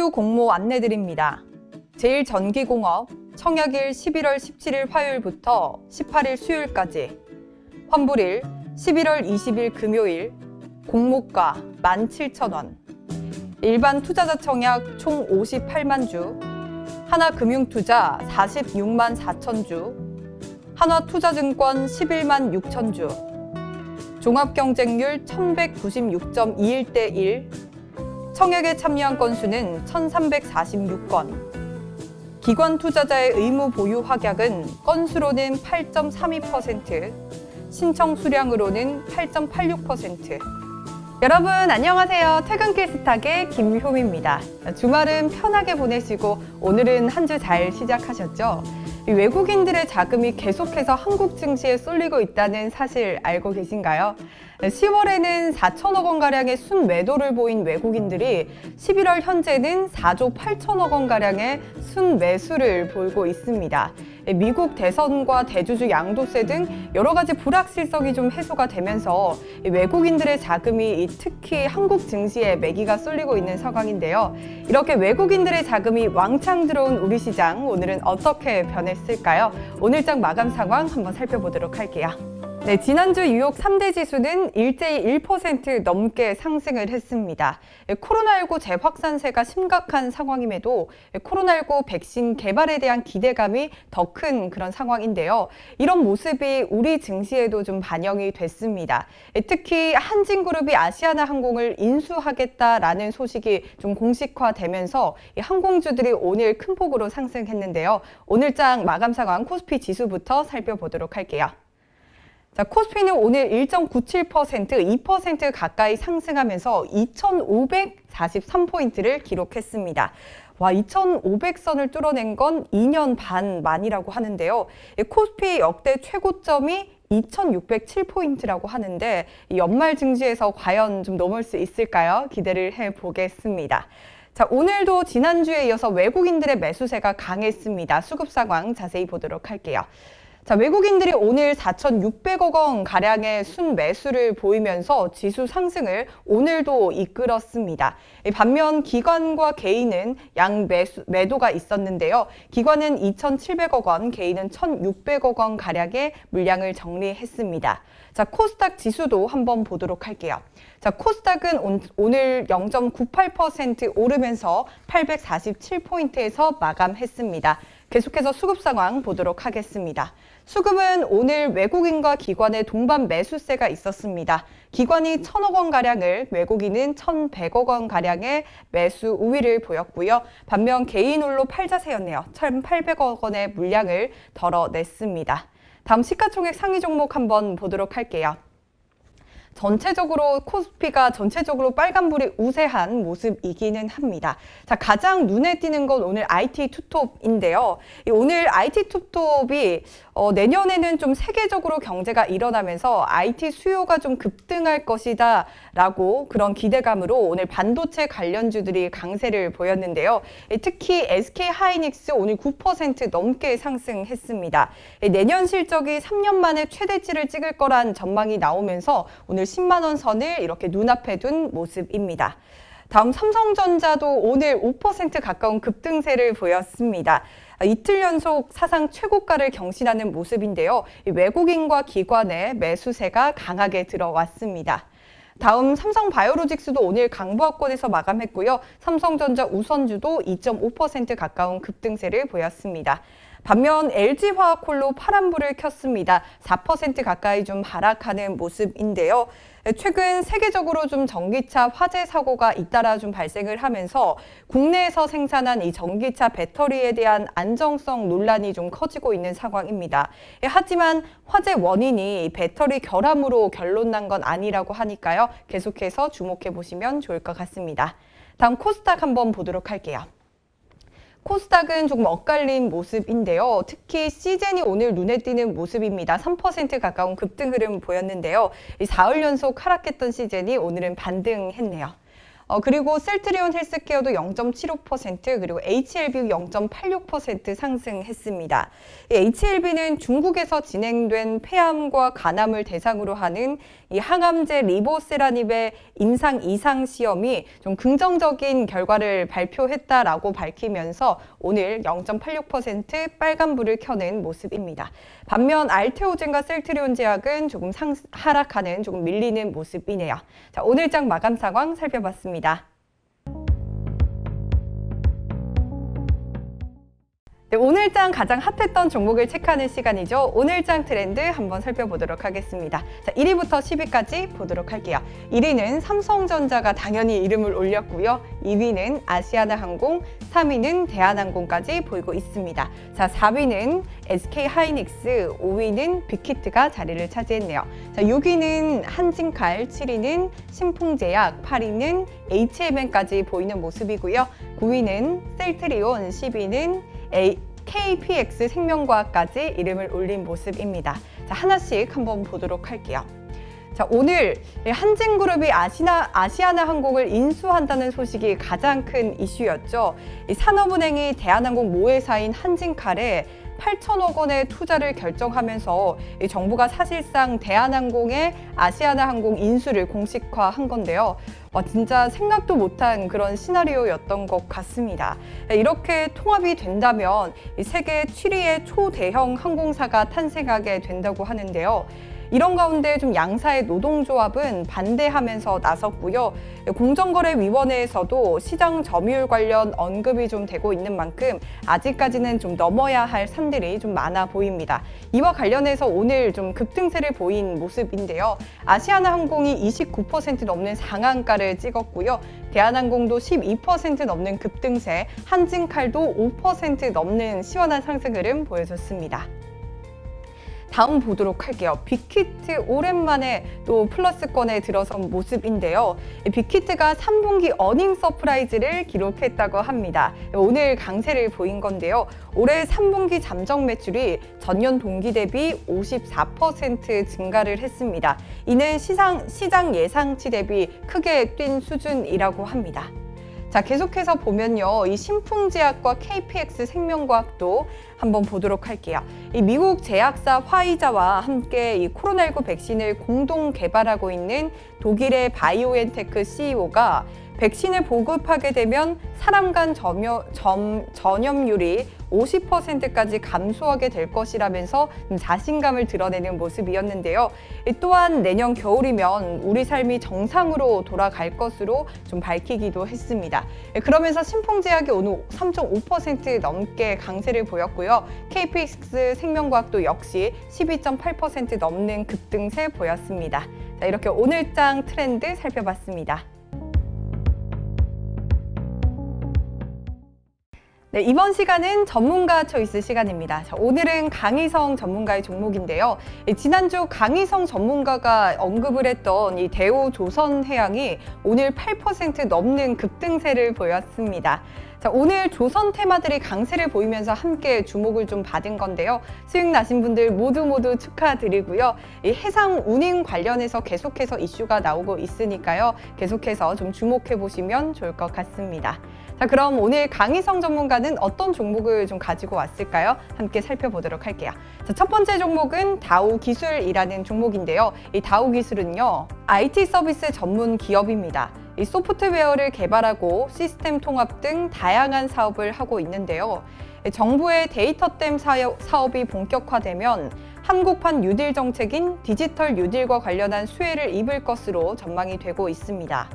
정규 공모 안내드립니다. 제1전기공업 청약일 11월 17일 화요일부터 18일 수요일까지, 환불일 11월 20일 금요일, 공모가 17,000원, 일반 투자자 청약 총 58만 주, 하나금융투자 46만 4천 주, 한화투자증권 11만 6천 주, 종합경쟁률 1196.21대 1, 청약에 참여한 건수는 1346건, 기관 투자자의 의무 보유 확약은 건수로는 8.32%, 신청 수량으로는 8.86%. 여러분 안녕하세요. 퇴근길 스탁의 김효미입니다. 주말은 편하게 보내시고 오늘은 한 주 잘 시작하셨죠? 외국인들의 자금이 계속해서 한국 증시에 쏠리고 있다는 사실 알고 계신가요? 10월에는 4천억 원가량의 순매도를 보인 외국인들이 11월 현재는 4조 8천억 원가량의 순매수를 보이고 있습니다. 미국 대선과 대주주 양도세 등 여러 가지 불확실성이 좀 해소가 되면서 외국인들의 자금이 특히 한국 증시에 매기가 쏠리고 있는 상황인데요. 이렇게 외국인들의 자금이 왕창 들어온 우리 시장, 오늘은 어떻게 변했을까요? 오늘장 마감 상황 한번 살펴보도록 할게요. 네, 지난주 뉴욕 3대 지수는 일제히 1% 넘게 상승을 했습니다. 코로나19 재확산세가 심각한 상황임에도 코로나19 백신 개발에 대한 기대감이 더 큰 그런 상황인데요. 이런 모습이 우리 증시에도 좀 반영이 됐습니다. 특히 한진그룹이 아시아나항공을 인수하겠다라는 소식이 좀 공식화되면서 항공주들이 오늘 큰 폭으로 상승했는데요. 오늘장 마감 상황 코스피 지수부터 살펴보도록 할게요. 자, 코스피는 오늘 1.97%, 2% 가까이 상승하면서 2,543포인트를 기록했습니다. 와, 2,500선을 뚫어낸 건 2년 반 만이라고 하는데요. 코스피 역대 최고점이 2,607포인트라고 하는데 연말 증시에서 과연 좀 넘을 수 있을까요? 기대를 해보겠습니다. 자, 오늘도 지난주에 이어서 외국인들의 매수세가 강했습니다. 수급 상황 자세히 보도록 할게요. 자, 외국인들이 오늘 4,600억 원 가량의 순매수를 보이면서 지수 상승을 오늘도 이끌었습니다. 반면 기관과 개인은 매도가 있었는데요. 기관은 2,700억 원, 개인은 1,600억 원 가량의 물량을 정리했습니다. 자, 코스닥 지수도 한번 보도록 할게요. 자, 코스닥은 오늘 0.98% 오르면서 847포인트에서 마감했습니다. 계속해서 수급 상황 보도록 하겠습니다. 수급은 오늘 외국인과 기관의 동반 매수세가 있었습니다. 기관이 1,000억 원가량을, 외국인은 1,100억 원가량의 매수 우위를 보였고요. 반면 개인 홀로 팔자세였네요. 1,800억 원의 물량을 덜어냈습니다. 다음 시가총액 상위 종목 한번 보도록 할게요. 전체적으로 코스피가 전체적으로 빨간불이 우세한 모습이기는 합니다. 자, 가장 눈에 띄는 건 오늘 IT 투톱인데요. 오늘 IT 투톱이 내년에는 좀 세계적으로 경제가 일어나면서 IT 수요가 좀 급등할 것이다 라고 그런 기대감으로 오늘 반도체 관련주들이 강세를 보였는데요. 특히 SK하이닉스 오늘 9% 넘게 상승했습니다. 내년 실적이 3년 만에 최대치를 찍을 거란 전망이 나오면서 오늘 10만 원 선을 이렇게 눈앞에 둔 모습입니다. 다음 삼성전자도 오늘 5% 가까운 급등세를 보였습니다. 이틀 연속 사상 최고가를 경신하는 모습인데요. 외국인과 기관의 매수세가 강하게 들어왔습니다. 다음 삼성바이오로직스도 오늘 강보합권에서 마감했고요. 삼성전자 우선주도 2.5% 가까운 급등세를 보였습니다. 반면 LG화학홀로 파란불을 켰습니다. 4% 가까이 좀 하락하는 모습인데요. 최근 세계적으로 좀 전기차 화재 사고가 잇따라 좀 발생을 하면서 국내에서 생산한 이 전기차 배터리에 대한 안정성 논란이 좀 커지고 있는 상황입니다. 하지만 화재 원인이 배터리 결함으로 결론난 건 아니라고 하니까요. 계속해서 주목해 보시면 좋을 것 같습니다. 다음 코스닥 한번 보도록 할게요. 코스닥은 조금 엇갈린 모습인데요. 특히 시젠이 오늘 눈에 띄는 모습입니다. 3% 가까운 급등 흐름 보였는데요. 이 4흘 연속 하락했던 시젠이 오늘은 반등했네요. 그리고 셀트리온 헬스케어도 0.75%, 그리고 HLB 0.86% 상승했습니다. HLB는 중국에서 진행된 폐암과 간암을 대상으로 하는 이 항암제 리보세라닙의 임상 이상 시험이 좀 긍정적인 결과를 발표했다라고 밝히면서 오늘 0.86% 빨간불을 켜는 모습입니다. 반면 알테오젠과 셀트리온 제약은 조금 하락하는, 조금 밀리는 모습이네요. 자, 오늘장 마감 상황 살펴봤습니다. 네, 오늘장 가장 핫했던 종목을 체크하는 시간이죠. 오늘장 트렌드 한번 살펴보도록 하겠습니다. 자, 1위부터 10위까지 보도록 할게요. 1위는 삼성전자가 당연히 이름을 올렸고요. 2위는 아시아나항공, 3위는 대한항공까지 보이고 있습니다. 자, 4위는 SK하이닉스, 5위는 빅히트가 자리를 차지했네요. 자, 6위는 한진칼, 7위는 신풍제약, 8위는 HMN까지 보이는 모습이고요. 9위는 셀트리온, 10위는 KPX 생명과학까지 이름을 올린 모습입니다. 자, 하나씩 한번 보도록 할게요. 자, 오늘 한진그룹이 아시아나항공을 인수한다는 소식이 가장 큰 이슈였죠. 이 산업은행이 대한항공 모회사인 한진칼에 8천억 원의 투자를 결정하면서 정부가 사실상 대한항공의 아시아나항공 인수를 공식화한 건데요. 진짜 생각도 못한 그런 시나리오였던 것 같습니다. 이렇게 통합이 된다면 세계 7위의 초대형 항공사가 탄생하게 된다고 하는데요. 이런 가운데 좀 양사의 노동조합은 반대하면서 나섰고요. 공정거래위원회에서도 시장 점유율 관련 언급이 좀 되고 있는 만큼 아직까지는 좀 넘어야 할 산들이 좀 많아 보입니다. 이와 관련해서 오늘 좀 급등세를 보인 모습인데요. 아시아나항공이 29% 넘는 상한가를 찍었고요. 대한항공도 12% 넘는 급등세, 한진칼도 5% 넘는 시원한 상승 흐름 보여줬습니다. 다음 보도록 할게요. 빅히트 오랜만에 또 플러스권에 들어선 모습인데요. 빅히트가 3분기 어닝 서프라이즈를 기록했다고 합니다. 오늘 강세를 보인 건데요. 올해 3분기 잠정 매출이 전년 동기 대비 54% 증가를 했습니다. 이는 시장 예상치 대비 크게 뛴 수준이라고 합니다. 자, 계속해서 보면요. 이 신풍제약과 KPX 생명과학도 한번 보도록 할게요. 이 미국 제약사 화이자와 함께 이 코로나19 백신을 공동 개발하고 있는 독일의 바이오엔테크 CEO가 백신을 보급하게 되면 사람 간 전염률이 50%까지 감소하게 될 것이라면서 자신감을 드러내는 모습이었는데요. 또한 내년 겨울이면 우리 삶이 정상으로 돌아갈 것으로 좀 밝히기도 했습니다. 그러면서 신풍제약이 오늘 3.5% 넘게 강세를 보였고요. KPX 생명과학도 역시 12.8% 넘는 급등세 보였습니다. 자, 이렇게 오늘장 트렌드 살펴봤습니다. 네, 이번 시간은 전문가 초이스 시간입니다. 자, 오늘은 강희성 전문가의 종목인데요. 지난주 강희성 전문가가 언급을 했던 이 대우조선해양이 오늘 8% 넘는 급등세를 보였습니다. 자, 오늘 조선 테마들이 강세를 보이면서 함께 주목을 좀 받은 건데요. 수익 나신 분들 모두 축하드리고요. 이 해상 운임 관련해서 계속해서 이슈가 나오고 있으니까요. 계속해서 좀 주목해 보시면 좋을 것 같습니다. 자, 그럼 오늘 강희성 전문가는 어떤 종목을 좀 가지고 왔을까요? 함께 살펴보도록 할게요. 자, 첫 번째 종목은 다우기술이라는 종목인데요. 이 다우기술은요, IT 서비스 전문 기업입니다. 이 소프트웨어를 개발하고 시스템 통합 등 다양한 사업을 하고 있는데요. 정부의 데이터댐 사업이 본격화되면 한국판 뉴딜 정책인 디지털 뉴딜과 관련한 수혜를 입을 것으로 전망이 되고 있습니다.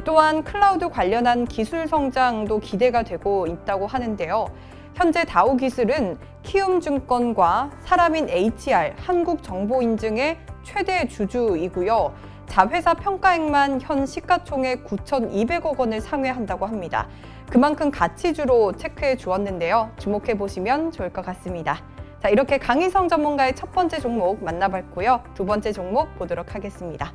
또한 클라우드 관련한 기술 성장도 기대가 되고 있다고 하는데요. 현재 다우기술은 키움증권과 사람인 HR, 한국정보인증의 최대 주주이고요. 자회사 평가액만 현 시가총액 9,200억 원을 상회한다고 합니다. 그만큼 가치주로 체크해 주었는데요. 주목해 보시면 좋을 것 같습니다. 자, 이렇게 강희성 전문가의 첫 번째 종목 만나봤고요. 두 번째 종목 보도록 하겠습니다.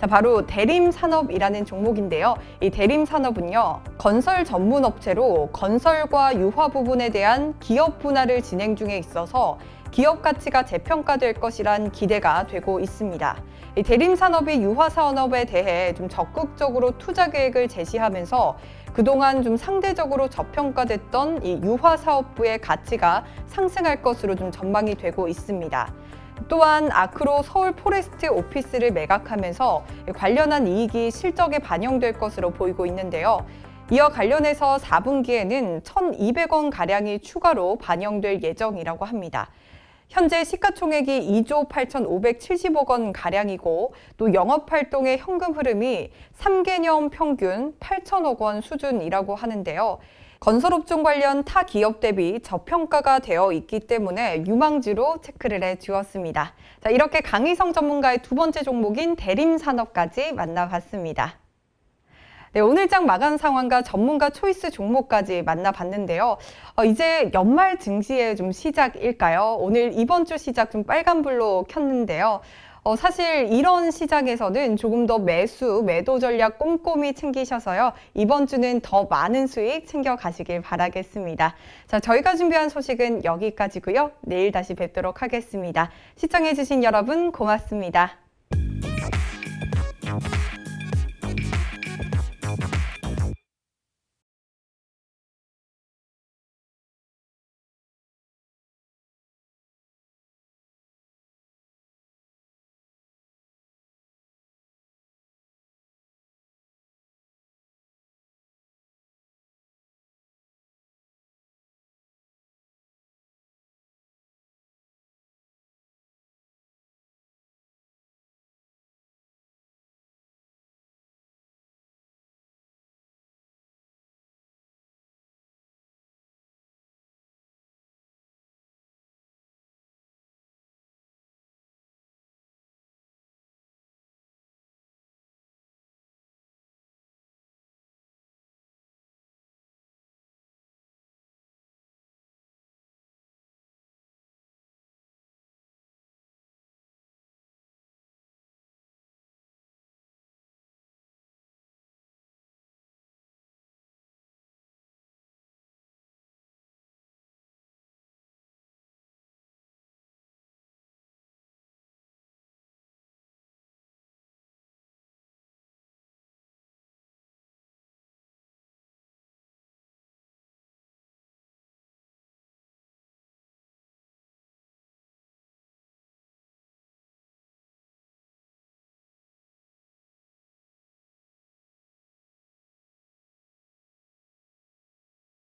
자, 바로 대림산업이라는 종목인데요. 이 대림산업은요, 건설 전문 업체로 건설과 유화 부분에 대한 기업 분할을 진행 중에 있어서 기업 가치가 재평가될 것이란 기대가 되고 있습니다. 이 대림산업이 유화 산업에 대해 좀 적극적으로 투자 계획을 제시하면서 그동안 좀 상대적으로 저평가됐던 이 유화 사업부의 가치가 상승할 것으로 좀 전망이 되고 있습니다. 또한 아크로 서울 포레스트 오피스를 매각하면서 관련한 이익이 실적에 반영될 것으로 보이고 있는데요. 이와 관련해서 4분기에는 1,200원 가량이 추가로 반영될 예정이라고 합니다. 현재 시가총액이 2조 8,570억 원 가량이고 또 영업활동의 현금 흐름이 3개년 평균 8천억 원 수준이라고 하는데요. 건설업종 관련 타 기업 대비 저평가가 되어 있기 때문에 유망주로 체크를 해주었습니다. 자, 이렇게 강희성 전문가의 두 번째 종목인 대림산업까지 만나봤습니다. 네, 오늘 장 마감 상황과 전문가 초이스 종목까지 만나봤는데요. 이제 연말 증시의 좀 시작일까요? 오늘 이번 주 시작 좀 빨간불로 켰는데요. 사실 이런 시장에서는 조금 더 매도 전략 꼼꼼히 챙기셔서요. 이번 주는 더 많은 수익 챙겨가시길 바라겠습니다. 자, 저희가 준비한 소식은 여기까지고요. 내일 다시 뵙도록 하겠습니다. 시청해주신 여러분 고맙습니다.